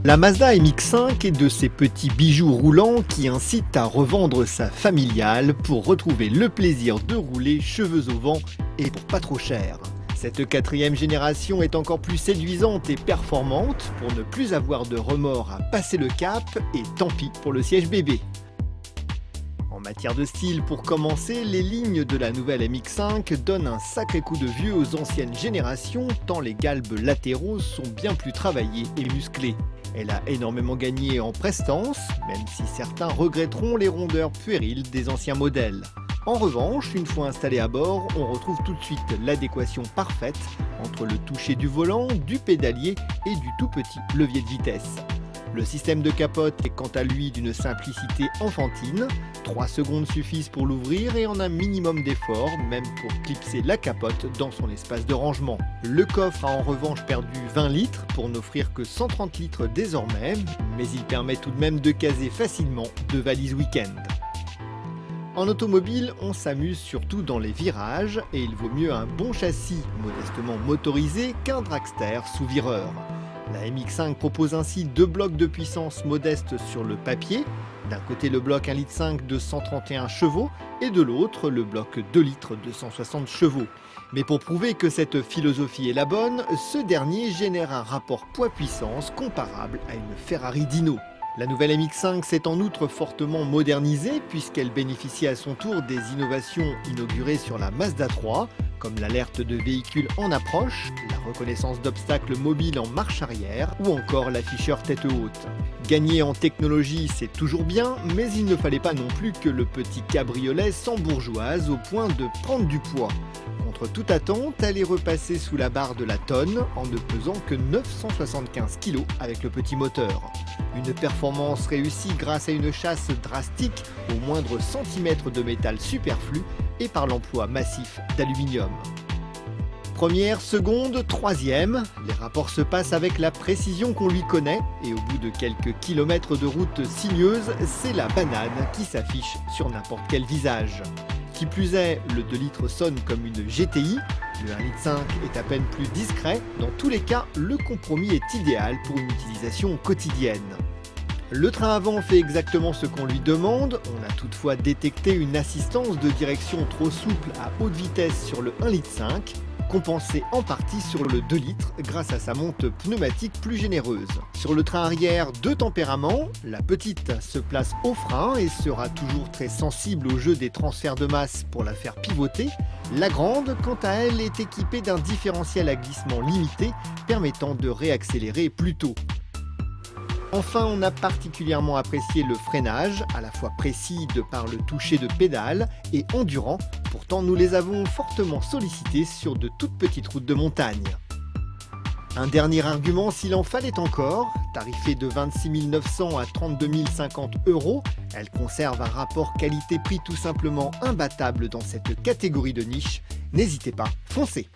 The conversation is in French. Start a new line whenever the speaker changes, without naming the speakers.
La Mazda MX-5 est de ces petits bijoux roulants qui incitent à revendre sa familiale pour retrouver le plaisir de rouler cheveux au vent et pour pas trop cher. Cette quatrième génération est encore plus séduisante et performante pour ne plus avoir de remords à passer le cap et tant pis pour le siège bébé. En matière de style, pour commencer, les lignes de la nouvelle MX-5 donnent un sacré coup de vieux aux anciennes générations tant les galbes latéraux sont bien plus travaillés et musclés. Elle a énormément gagné en prestance, même si certains regretteront les rondeurs puériles des anciens modèles. En revanche, une fois installé à bord, on retrouve tout de suite l'adéquation parfaite entre le toucher du volant, du pédalier et du tout petit levier de vitesse. Le système de capote est quant à lui d'une simplicité enfantine. 3 secondes suffisent pour l'ouvrir et en un minimum d'effort, même pour clipser la capote dans son espace de rangement. Le coffre a en revanche perdu 20 litres pour n'offrir que 130 litres désormais, mais il permet tout de même de caser facilement 2 valises week-end. En automobile, on s'amuse surtout dans les virages et il vaut mieux un bon châssis modestement motorisé qu'un dragster sous vireur. La MX-5 propose ainsi 2 blocs de puissance modestes sur le papier. D'un côté le bloc 1,5 litre de 131 chevaux et de l'autre le bloc 2 litres de 160 chevaux. Mais pour prouver que cette philosophie est la bonne, ce dernier génère un rapport poids-puissance comparable à une Ferrari Dino. La nouvelle MX-5 s'est en outre fortement modernisée puisqu'elle bénéficie à son tour des innovations inaugurées sur la Mazda 3, comme l'alerte de véhicules en approche, la reconnaissance d'obstacles mobiles en marche arrière ou encore l'afficheur tête haute. Gagner en technologie, c'est toujours bien, mais il ne fallait pas non plus que le petit cabriolet s'embourgeoise au point de prendre du poids. Contre toute attente, elle est repassée sous la barre de la tonne en ne pesant que 975 kg avec le petit moteur. Une performance réussie grâce à une chasse drastique au moindre centimètre de métal superflu et par l'emploi massif d'aluminium. Première, seconde, troisième, les rapports se passent avec la précision qu'on lui connaît et au bout de quelques kilomètres de route sinueuse, c'est la banane qui s'affiche sur n'importe quel visage. Qui plus est, le 2 litres sonne comme une GTI, le 1,5 litre est à peine plus discret, dans tous les cas, le compromis est idéal pour une utilisation quotidienne. Le train avant fait exactement ce qu'on lui demande, on a toutefois détecté une assistance de direction trop souple à haute vitesse sur le 1,5 litre, compensée en partie sur le 2 litres grâce à sa monte pneumatique plus généreuse. Sur le train arrière, 2 tempéraments, la petite se place au frein et sera toujours très sensible au jeu des transferts de masse pour la faire pivoter. La grande, quant à elle, est équipée d'un différentiel à glissement limité permettant de réaccélérer plus tôt. Enfin, on a particulièrement apprécié le freinage, à la fois précis de par le toucher de pédale et endurant, pourtant nous les avons fortement sollicités sur de toutes petites routes de montagne. Un dernier argument s'il en fallait encore, tarifée de 26 900 à 32 050 €, elle conserve un rapport qualité-prix tout simplement imbattable dans cette catégorie de niche. N'hésitez pas, foncez!